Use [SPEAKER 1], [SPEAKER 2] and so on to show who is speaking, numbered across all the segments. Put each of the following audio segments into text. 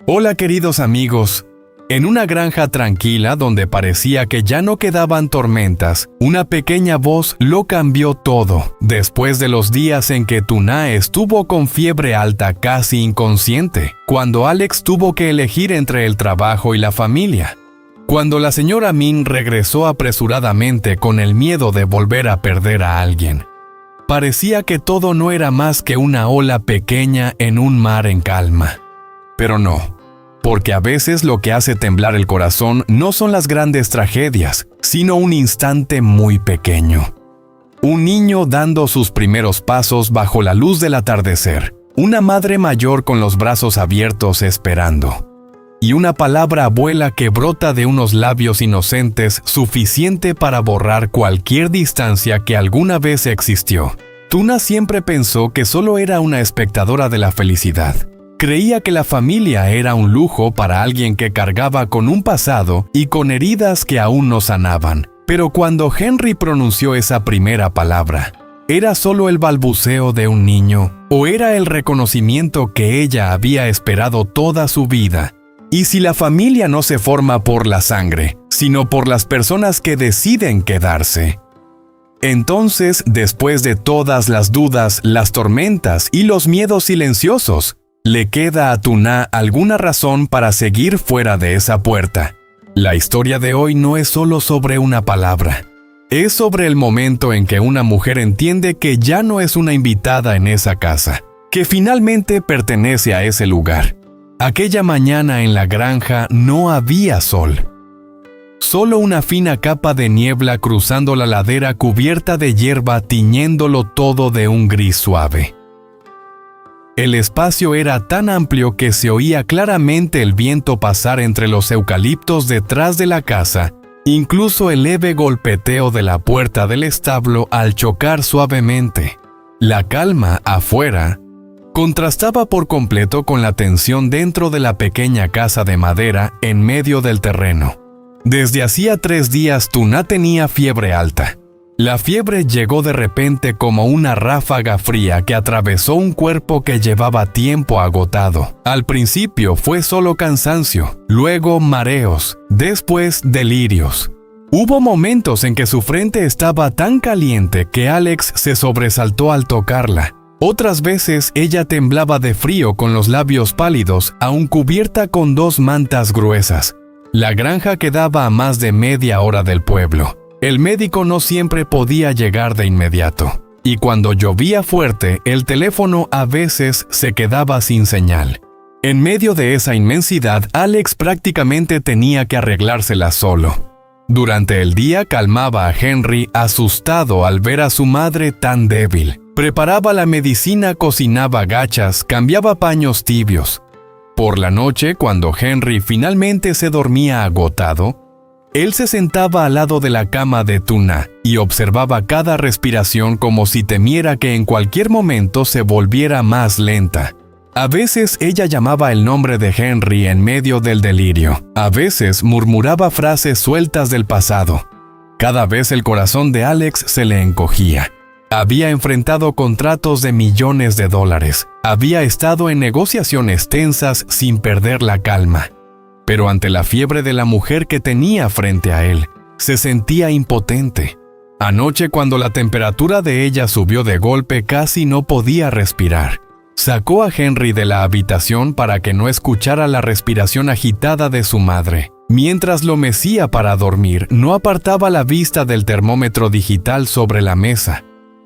[SPEAKER 1] Hola queridos amigos. En una granja tranquila donde parecía que ya no quedaban tormentas, una pequeña voz lo cambió todo, después de los días en que Tuna estuvo con fiebre alta casi inconsciente, cuando Alex tuvo que elegir entre el trabajo y la familia. Cuando la señora Min regresó apresuradamente con el miedo de volver a perder a alguien. Parecía que todo no era más que una ola pequeña en un mar en calma. Pero no, porque a veces lo que hace temblar el corazón no son las grandes tragedias, sino un instante muy pequeño. Un niño dando sus primeros pasos bajo la luz del atardecer, una madre mayor con los brazos abiertos esperando, y una palabra abuela que brota de unos labios inocentes suficiente para borrar cualquier distancia que alguna vez existió. Tuna siempre pensó que solo era una espectadora de la felicidad. Creía que la familia era un lujo para alguien que cargaba con un pasado y con heridas que aún no sanaban. Pero cuando Henry pronunció esa primera palabra, ¿era solo el balbuceo de un niño o era el reconocimiento que ella había esperado toda su vida? Y si la familia no se forma por la sangre, sino por las personas que deciden quedarse. Entonces, después de todas las dudas, las tormentas y los miedos silenciosos, le queda a Tuna alguna razón para seguir fuera de esa puerta. La historia de hoy no es solo sobre una palabra. Es sobre el momento en que una mujer entiende que ya no es una invitada en esa casa, que finalmente pertenece a ese lugar. Aquella mañana en la granja no había sol. Solo una fina capa de niebla cruzando la ladera cubierta de hierba tiñéndolo todo de un gris suave. El espacio era tan amplio que se oía claramente el viento pasar entre los eucaliptos detrás de la casa, incluso el leve golpeteo de la puerta del establo al chocar suavemente. La calma afuera contrastaba por completo con la tensión dentro de la pequeña casa de madera en medio del terreno. Desde hacía 3 días Tuna tenía fiebre alta. La fiebre llegó de repente como una ráfaga fría que atravesó un cuerpo que llevaba tiempo agotado. Al principio fue solo cansancio, luego mareos, después delirios. Hubo momentos en que su frente estaba tan caliente que Alex se sobresaltó al tocarla. Otras veces ella temblaba de frío con los labios pálidos, aún cubierta con 2 mantas gruesas. La granja quedaba a más de media hora del pueblo. El médico no siempre podía llegar de inmediato, y cuando llovía fuerte, el teléfono a veces se quedaba sin señal. En medio de esa inmensidad, Alex prácticamente tenía que arreglársela solo. Durante el día calmaba a Henry asustado al ver a su madre tan débil. Preparaba la medicina, cocinaba gachas, cambiaba paños tibios. Por la noche, cuando Henry finalmente se dormía agotado, él se sentaba al lado de la cama de Tuna y observaba cada respiración como si temiera que en cualquier momento se volviera más lenta. A veces ella llamaba el nombre de Henry en medio del delirio. A veces murmuraba frases sueltas del pasado. Cada vez el corazón de Alex se le encogía. Había enfrentado contratos de millones de dólares. Había estado en negociaciones tensas sin perder la calma. Pero ante la fiebre de la mujer que tenía frente a él, se sentía impotente. Anoche, cuando la temperatura de ella subió de golpe, casi no podía respirar. Sacó a Henry de la habitación para que no escuchara la respiración agitada de su madre. Mientras lo mecía para dormir, no apartaba la vista del termómetro digital sobre la mesa.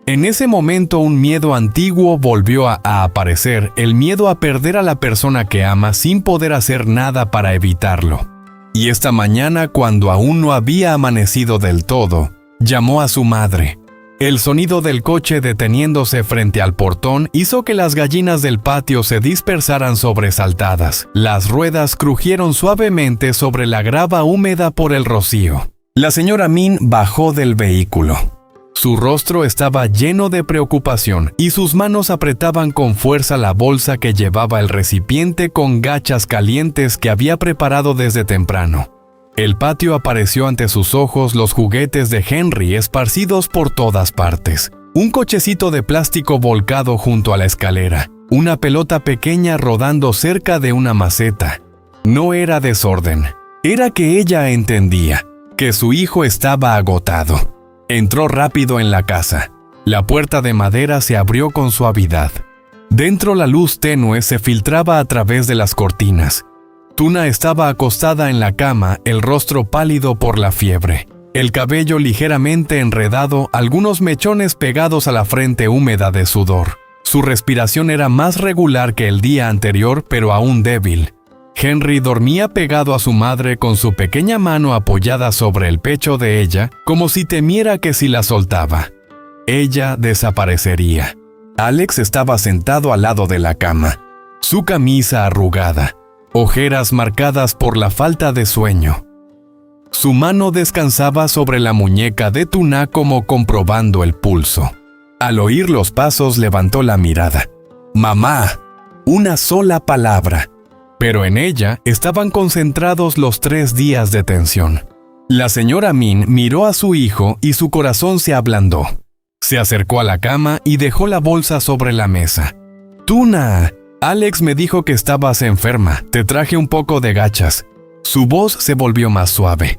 [SPEAKER 1] En ese momento un miedo antiguo volvió a aparecer, el miedo a perder a la persona que ama sin poder hacer nada para evitarlo. Y esta mañana, cuando aún no había amanecido del todo, llamó a su madre. El sonido del coche deteniéndose frente al portón hizo que las gallinas del patio se dispersaran sobresaltadas. Las ruedas crujieron suavemente sobre la grava húmeda por el rocío. La señora Min bajó del vehículo. Su rostro estaba lleno de preocupación y sus manos apretaban con fuerza la bolsa que llevaba el recipiente con gachas calientes que había preparado desde temprano. El patio apareció ante sus ojos, los juguetes de Henry esparcidos por todas partes. Un cochecito de plástico volcado junto a la escalera. Una pelota pequeña rodando cerca de una maceta. No era desorden, era que ella entendía que su hijo estaba agotado. Entró rápido en la casa. La puerta de madera se abrió con suavidad. Dentro la luz tenue se filtraba a través de las cortinas. Tuna estaba acostada en la cama, el rostro pálido por la fiebre, el cabello ligeramente enredado, algunos mechones pegados a la frente húmeda de sudor. Su respiración era más regular que el día anterior, pero aún débil. Henry dormía pegado a su madre con su pequeña mano apoyada sobre el pecho de ella, como si temiera que si la soltaba, ella desaparecería. Alex estaba sentado al lado de la cama, su camisa arrugada, ojeras marcadas por la falta de sueño. Su mano descansaba sobre la muñeca de Tuna como comprobando el pulso. Al oír los pasos levantó la mirada. «Mamá», una sola palabra, pero en ella estaban concentrados los 3 días de tensión. La señora Min miró a su hijo y su corazón se ablandó. Se acercó a la cama y dejó la bolsa sobre la mesa. «Tuna, Alex me dijo que estabas enferma, te traje un poco de gachas». Su voz se volvió más suave.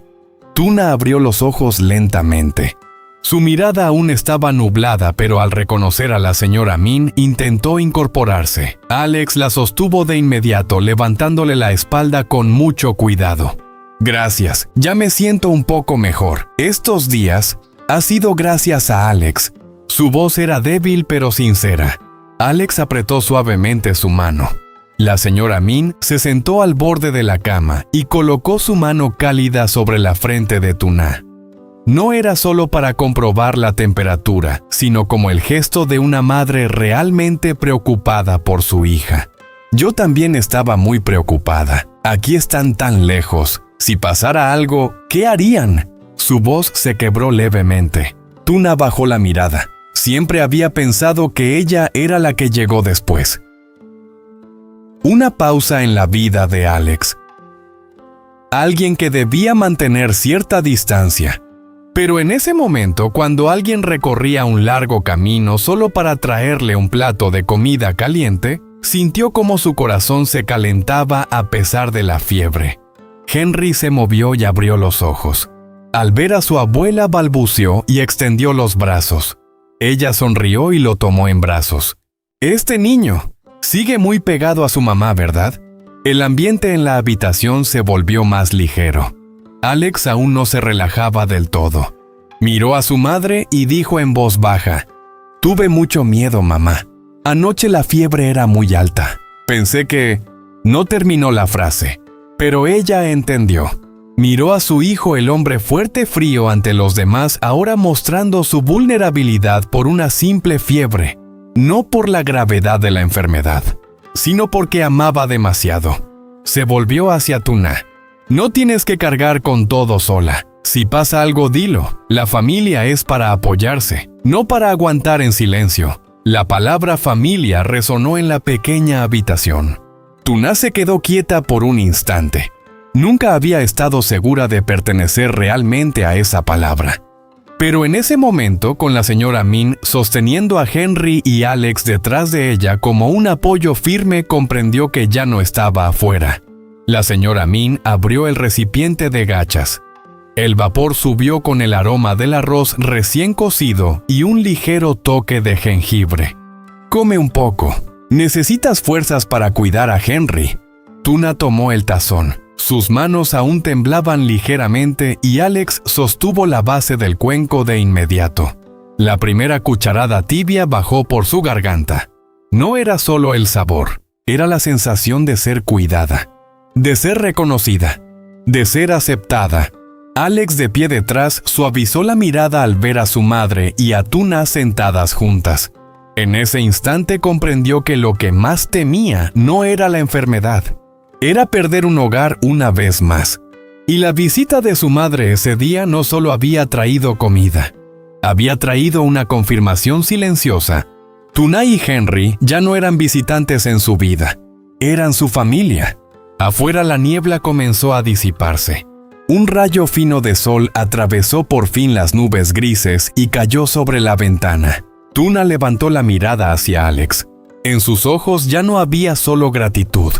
[SPEAKER 1] Tuna abrió los ojos lentamente. Su mirada aún estaba nublada, pero al reconocer a la señora Min, intentó incorporarse. Alex la sostuvo de inmediato, levantándole la espalda con mucho cuidado. «Gracias, ya me siento un poco mejor. Estos días ha sido gracias a Alex». Su voz era débil pero sincera. Alex apretó suavemente su mano. La señora Min se sentó al borde de la cama y colocó su mano cálida sobre la frente de Tuna. No era solo para comprobar la temperatura, sino como el gesto de una madre realmente preocupada por su hija. Yo también estaba muy preocupada. Aquí están tan lejos. Si pasara algo, ¿qué harían? Su voz se quebró levemente. Tuna bajó la mirada. Siempre había pensado que ella era la que llegó después. Una pausa en la vida de Alex. Alguien que debía mantener cierta distancia. Pero en ese momento, cuando alguien recorría un largo camino solo para traerle un plato de comida caliente, sintió como su corazón se calentaba a pesar de la fiebre. Henry se movió y abrió los ojos. Al ver a su abuela balbuceó y extendió los brazos. Ella sonrió y lo tomó en brazos. «Este niño sigue muy pegado a su mamá, ¿verdad?» El ambiente en la habitación se volvió más ligero. Alex aún no se relajaba del todo. Miró a su madre y dijo en voz baja: «Tuve mucho miedo, mamá. Anoche la fiebre era muy alta. Pensé que...». No terminó la frase, pero ella entendió. Miró a su hijo, el hombre fuerte frío ante los demás, ahora mostrando su vulnerabilidad por una simple fiebre, no por la gravedad de la enfermedad, sino porque amaba demasiado. Se volvió hacia Tuna. «No tienes que cargar con todo sola. Si pasa algo, dilo. La familia es para apoyarse, no para aguantar en silencio». La palabra familia resonó en la pequeña habitación. Tuna se quedó quieta por un instante. Nunca había estado segura de pertenecer realmente a esa palabra. Pero en ese momento, con la señora Min sosteniendo a Henry y Alex detrás de ella como un apoyo firme, comprendió que ya no estaba afuera. La señora Min abrió el recipiente de gachas. El vapor subió con el aroma del arroz recién cocido y un ligero toque de jengibre. «Come un poco. Necesitas fuerzas para cuidar a Henry». Tuna tomó el tazón. Sus manos aún temblaban ligeramente y Alex sostuvo la base del cuenco de inmediato. La primera cucharada tibia bajó por su garganta. No era solo el sabor, era la sensación de ser cuidada, de ser reconocida, de ser aceptada. Alex, de pie detrás, suavizó la mirada al ver a su madre y a Tuna sentadas juntas. En ese instante comprendió que lo que más temía no era la enfermedad, era perder un hogar una vez más. Y la visita de su madre ese día no solo había traído comida, había traído una confirmación silenciosa. Tuna y Henry ya no eran visitantes en su vida, eran su familia. Afuera la niebla comenzó a disiparse. Un rayo fino de sol atravesó por fin las nubes grises y cayó sobre la ventana. Tuna levantó la mirada hacia Alex. En sus ojos ya no había solo gratitud,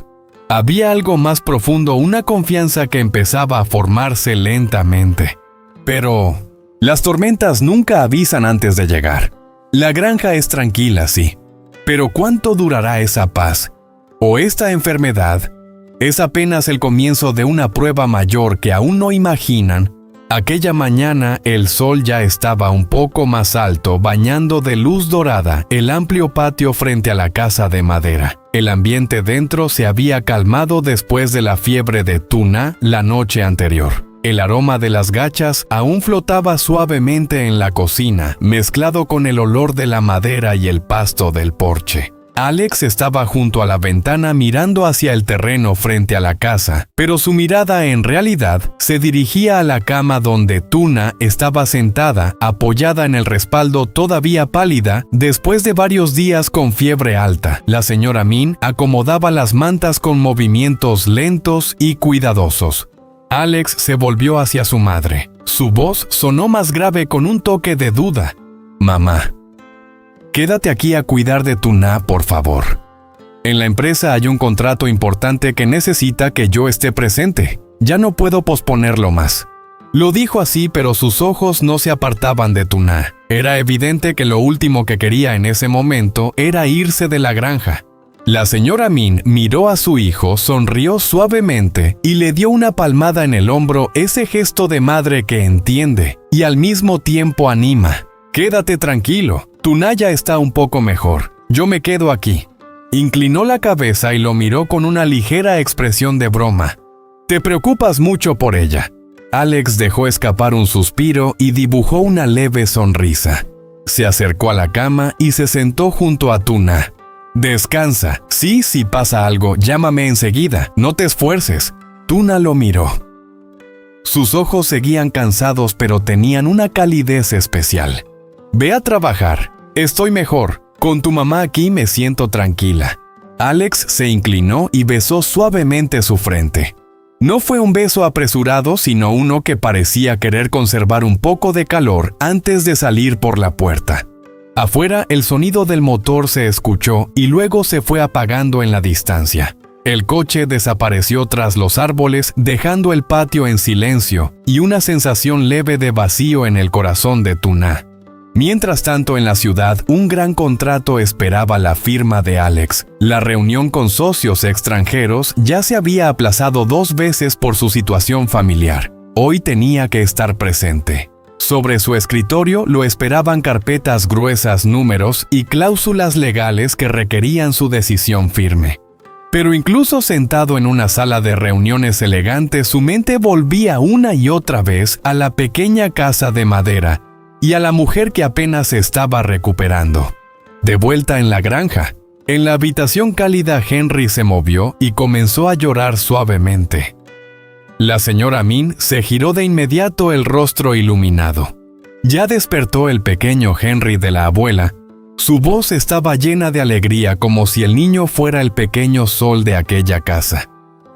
[SPEAKER 1] Había algo más profundo, una confianza que empezaba a formarse lentamente. Pero las tormentas nunca avisan antes de llegar. La granja es tranquila, sí. Pero ¿cuánto durará esa paz? ¿O esta enfermedad? Es apenas el comienzo de una prueba mayor que aún no imaginan. Aquella mañana el sol ya estaba un poco más alto, bañando de luz dorada el amplio patio frente a la casa de madera. El ambiente dentro se había calmado después de la fiebre de Tuna la noche anterior. El aroma de las gachas aún flotaba suavemente en la cocina, mezclado con el olor de la madera y el pasto del porche. Alex estaba junto a la ventana mirando hacia el terreno frente a la casa, pero su mirada en realidad se dirigía a la cama donde Tuna estaba sentada, apoyada en el respaldo, todavía pálida, después de varios días con fiebre alta. La señora Min acomodaba las mantas con movimientos lentos y cuidadosos. Alex se volvió hacia su madre. Su voz sonó más grave con un toque de duda. «Mamá, quédate aquí a cuidar de Tuna, por favor. En la empresa hay un contrato importante que necesita que yo esté presente. Ya no puedo posponerlo más». Lo dijo así, pero sus ojos no se apartaban de Tuna. Era evidente que lo último que quería en ese momento era irse de la granja. La señora Min miró a su hijo, sonrió suavemente y le dio una palmada en el hombro, ese gesto de madre que entiende y al mismo tiempo anima. «Quédate tranquilo, Tuna ya está un poco mejor. Yo me quedo aquí». Inclinó la cabeza y lo miró con una ligera expresión de broma. «Te preocupas mucho por ella». Alex dejó escapar un suspiro y dibujó una leve sonrisa. Se acercó a la cama y se sentó junto a Tuna. «Descansa. Sí, si pasa algo, llámame enseguida. No te esfuerces». Tuna lo miró. Sus ojos seguían cansados, pero tenían una calidez especial. «Ve a trabajar. Estoy mejor. Con tu mamá aquí me siento tranquila». Alex se inclinó y besó suavemente su frente. No fue un beso apresurado, sino uno que parecía querer conservar un poco de calor antes de salir por la puerta. Afuera, el sonido del motor se escuchó y luego se fue apagando en la distancia. El coche desapareció tras los árboles, dejando el patio en silencio y una sensación leve de vacío en el corazón de Tuna. Mientras tanto, en la ciudad, un gran contrato esperaba la firma de Alex. La reunión con socios extranjeros ya se había aplazado 2 veces por su situación familiar. Hoy tenía que estar presente. Sobre su escritorio lo esperaban carpetas gruesas, números y cláusulas legales que requerían su decisión firme. Pero incluso sentado en una sala de reuniones elegante, su mente volvía una y otra vez a la pequeña casa de madera y a la mujer que apenas se estaba recuperando. De vuelta en la granja, en la habitación cálida, Henry se movió y comenzó a llorar suavemente. La señora Min se giró de inmediato, el rostro iluminado. Ya despertó el pequeño Henry de la abuela. Su voz estaba llena de alegría, como si el niño fuera el pequeño sol de aquella casa.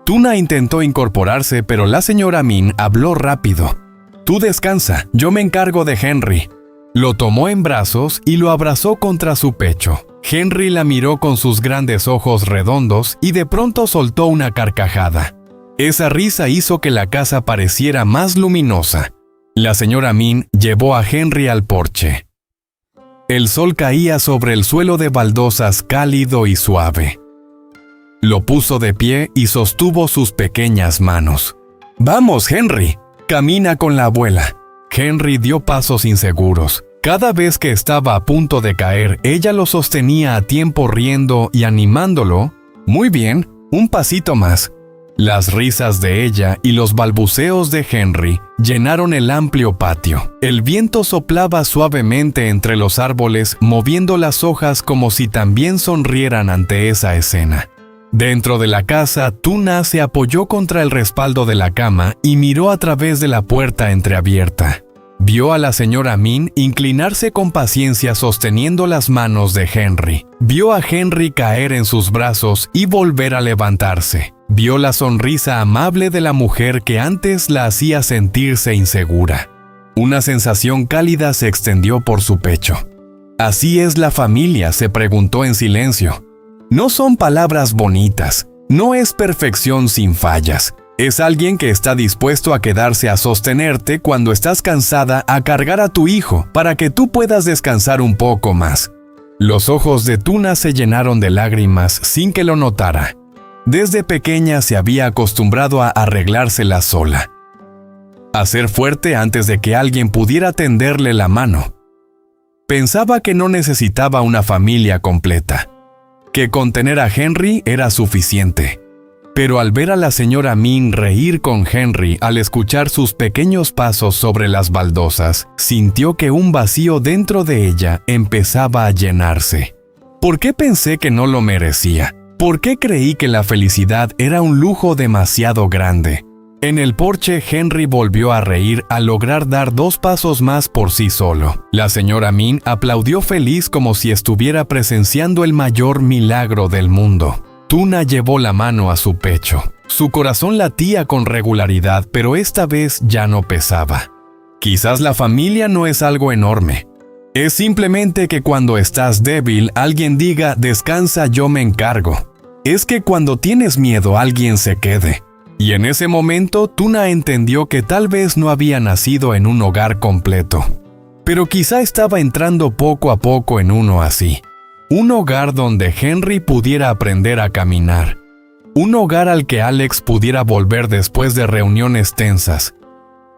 [SPEAKER 1] Tuna intentó incorporarse, pero la señora Min habló rápido. «Tú descansa, yo me encargo de Henry». Lo tomó en brazos y lo abrazó contra su pecho. Henry la miró con sus grandes ojos redondos y de pronto soltó una carcajada. Esa risa hizo que la casa pareciera más luminosa. La señora Min llevó a Henry al porche. El sol caía sobre el suelo de baldosas cálido y suave. Lo puso de pie y sostuvo sus pequeñas manos. «Vamos, Henry, camina con la abuela». Henry dio pasos inseguros. Cada vez que estaba a punto de caer, ella lo sostenía a tiempo, riendo y animándolo. «Muy bien, un pasito más». Las risas de ella y los balbuceos de Henry llenaron el amplio patio. El viento soplaba suavemente entre los árboles, moviendo las hojas como si también sonrieran ante esa escena. Dentro de la casa, Tuna se apoyó contra el respaldo de la cama y miró a través de la puerta entreabierta. Vio a la señora Min inclinarse con paciencia sosteniendo las manos de Henry. Vio a Henry caer en sus brazos y volver a levantarse. Vio la sonrisa amable de la mujer que antes la hacía sentirse insegura. Una sensación cálida se extendió por su pecho. «¿Así es la familia?», se preguntó en silencio. «No son palabras bonitas, No es perfección sin fallas. Es alguien que está dispuesto a quedarse a sostenerte cuando estás cansada, a cargar a tu hijo, para que tú puedas descansar un poco más. Los ojos de Tuna se llenaron de lágrimas sin que lo notara. Desde pequeña se había acostumbrado a arreglársela sola, a ser fuerte antes de que alguien pudiera tenderle la mano. Pensaba que no necesitaba una familia completa, que con tener a Henry era suficiente. Pero al ver a la señora Min reír con Henry al escuchar sus pequeños pasos sobre las baldosas, sintió que un vacío dentro de ella empezaba a llenarse. ¿Por qué pensé que no lo merecía? ¿Por qué creí que la felicidad era un lujo demasiado grande? En el porche, Henry volvió a reír al lograr dar 2 pasos más por sí solo. La señora Min aplaudió feliz como si estuviera presenciando el mayor milagro del mundo. Tuna llevó la mano a su pecho. Su corazón latía con regularidad, pero esta vez ya no pesaba. Quizás la familia no es algo enorme. Es simplemente que cuando estás débil, alguien diga, descansa, yo me encargo. Es que cuando tienes miedo, alguien se quede. Y en ese momento, Tuna entendió que tal vez no había nacido en un hogar completo. Pero quizá estaba entrando poco a poco en uno así. Un hogar donde Henry pudiera aprender a caminar. Un hogar al que Alex pudiera volver después de reuniones tensas.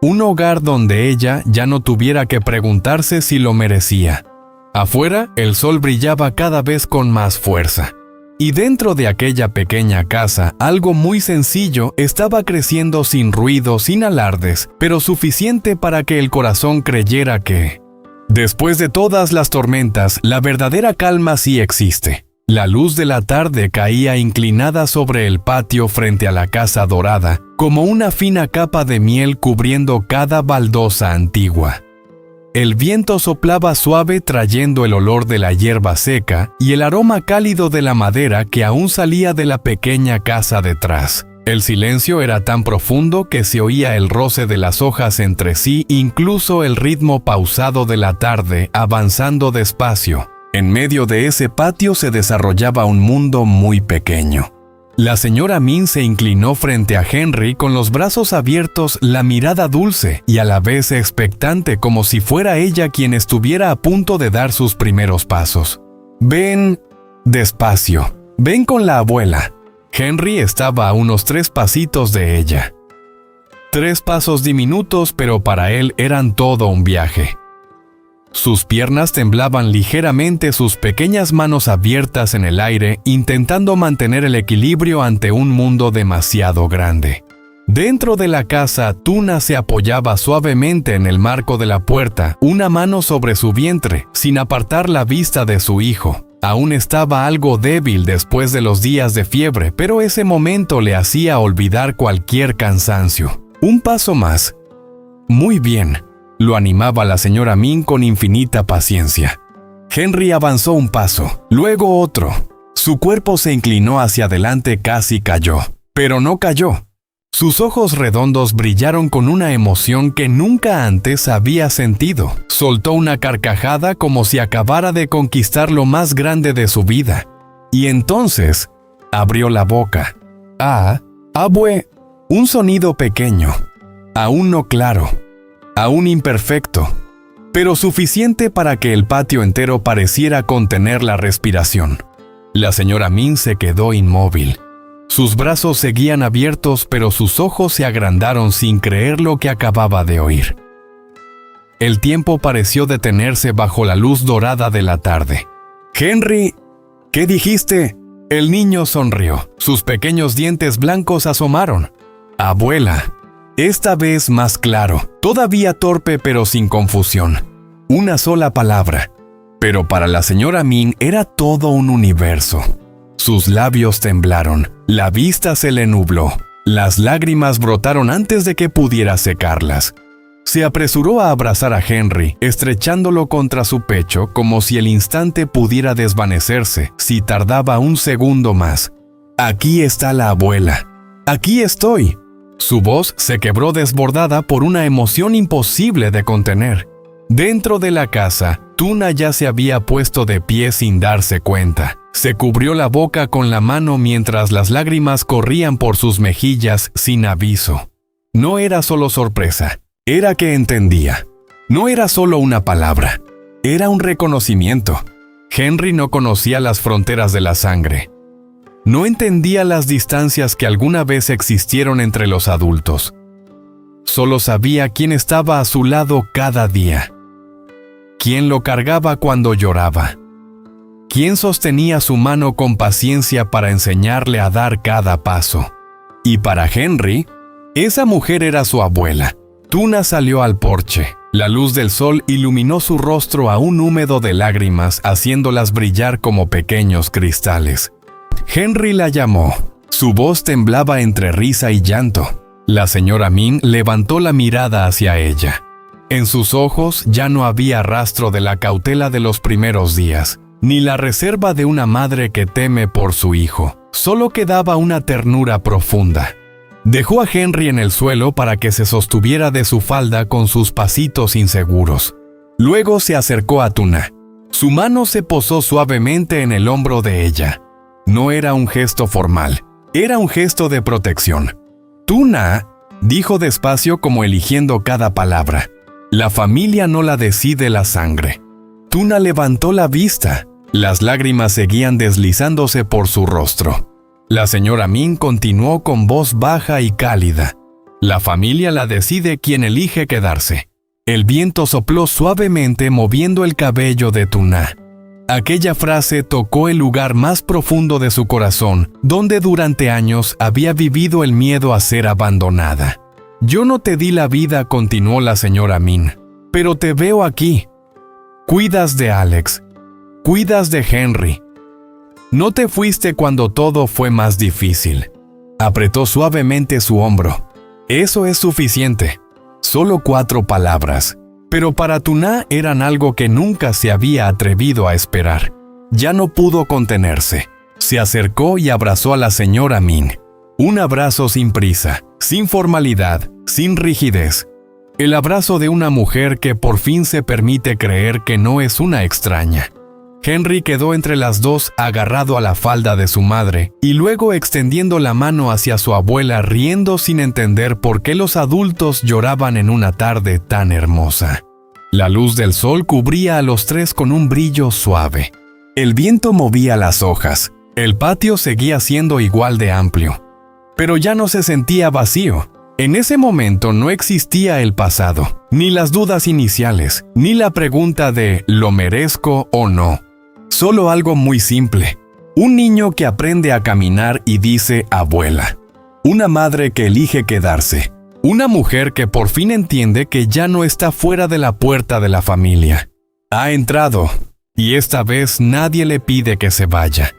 [SPEAKER 1] Un hogar donde ella ya no tuviera que preguntarse si lo merecía. Afuera, el sol brillaba cada vez con más fuerza. Y dentro de aquella pequeña casa, algo muy sencillo estaba creciendo sin ruido, sin alardes, pero suficiente para que el corazón creyera que, después de todas las tormentas, la verdadera calma sí existe. La luz de la tarde caía inclinada sobre el patio frente a la casa dorada, como una fina capa de miel cubriendo cada baldosa antigua. El viento soplaba suave trayendo el olor de la hierba seca y el aroma cálido de la madera que aún salía de la pequeña casa detrás. El silencio era tan profundo que se oía el roce de las hojas entre sí, incluso el ritmo pausado de la tarde avanzando despacio. En medio de ese patio se desarrollaba un mundo muy pequeño. La señora Min se inclinó frente a Henry con los brazos abiertos, la mirada dulce y a la vez expectante, como si fuera ella quien estuviera a punto de dar sus primeros pasos. «Ven despacio, ven con la abuela». Henry estaba a unos 3 pasitos de ella. 3 pasos diminutos, pero para él eran todo un viaje. Sus piernas temblaban ligeramente, sus pequeñas manos abiertas en el aire, intentando mantener el equilibrio ante un mundo demasiado grande. Dentro de la casa, Tuna se apoyaba suavemente en el marco de la puerta, una mano sobre su vientre, sin apartar la vista de su hijo. Aún estaba algo débil después de los días de fiebre, pero ese momento le hacía olvidar cualquier cansancio. Un paso más. Muy bien. Lo animaba la señora Min con infinita paciencia. Henry avanzó un paso, luego otro. Su cuerpo se inclinó hacia adelante, casi cayó. Pero no cayó. Sus ojos redondos brillaron con una emoción que nunca antes había sentido. Soltó una carcajada como si acabara de conquistar lo más grande de su vida. Y entonces, abrió la boca. Abue. Un sonido pequeño. Aún no claro. Aún imperfecto, pero suficiente para que el patio entero pareciera contener la respiración. La señora Min se quedó inmóvil. Sus brazos seguían abiertos, pero sus ojos se agrandaron sin creer lo que acababa de oír. El tiempo pareció detenerse bajo la luz dorada de la tarde. «Henry, ¿qué dijiste?» El niño sonrió. Sus pequeños dientes blancos asomaron. «Abuela». Esta vez más claro, todavía torpe pero sin confusión. Una sola palabra. Pero para la señora Min era todo un universo. Sus labios temblaron, la vista se le nubló, las lágrimas brotaron antes de que pudiera secarlas. Se apresuró a abrazar a Henry, estrechándolo contra su pecho como si el instante pudiera desvanecerse si tardaba un segundo más. «Aquí está la abuela. Aquí estoy». Su voz se quebró desbordada por una emoción imposible de contener. Dentro de la casa, Tuna ya se había puesto de pie sin darse cuenta. Se cubrió la boca con la mano mientras las lágrimas corrían por sus mejillas sin aviso. No era solo sorpresa, era que entendía. No era solo una palabra, era un reconocimiento. Henry no conocía las fronteras de la sangre. No entendía las distancias que alguna vez existieron entre los adultos. Solo sabía quién estaba a su lado cada día. Quién lo cargaba cuando lloraba. Quién sostenía su mano con paciencia para enseñarle a dar cada paso. Y para Henry, esa mujer era su abuela. Tuna salió al porche. La luz del sol iluminó su rostro aún húmedo de lágrimas, haciéndolas brillar como pequeños cristales. Henry la llamó. Su voz temblaba entre risa y llanto. La señora Min levantó la mirada hacia ella. En sus ojos ya no había rastro de la cautela de los primeros días, ni la reserva de una madre que teme por su hijo. Solo quedaba una ternura profunda. Dejó a Henry en el suelo para que se sostuviera de su falda con sus pasitos inseguros. Luego se acercó a Tuna. Su mano se posó suavemente en el hombro de ella. No era un gesto formal, era un gesto de protección. Tuna, dijo despacio como eligiendo cada palabra. La familia no la decide la sangre. Tuna levantó la vista. Las lágrimas seguían deslizándose por su rostro. La señora Min continuó con voz baja y cálida. La familia la decide quien elige quedarse. El viento sopló suavemente moviendo el cabello de Tuna. Aquella frase tocó el lugar más profundo de su corazón, donde durante años había vivido el miedo a ser abandonada. Yo no te di la vida, continuó la señora Min, pero te veo aquí. Cuidas de Alex. Cuidas de Henry. No te fuiste cuando todo fue más difícil. Apretó suavemente su hombro. Eso es suficiente. Solo 4 palabras. Pero para Tuna eran algo que nunca se había atrevido a esperar. Ya no pudo contenerse. Se acercó y abrazó a la señora Min. Un abrazo sin prisa, sin formalidad, sin rigidez. El abrazo de una mujer que por fin se permite creer que no es una extraña. Henry quedó entre las dos agarrado a la falda de su madre y luego extendiendo la mano hacia su abuela riendo sin entender por qué los adultos lloraban en una tarde tan hermosa. La luz del sol cubría a los tres con un brillo suave. El viento movía las hojas. El patio seguía siendo igual de amplio. Pero ya no se sentía vacío. En ese momento no existía el pasado, ni las dudas iniciales, ni la pregunta de ¿lo merezco o no? Solo algo muy simple. Un niño que aprende a caminar y dice abuela. Una madre que elige quedarse. Una mujer que por fin entiende que ya no está fuera de la puerta de la familia. Ha entrado, y esta vez nadie le pide que se vaya.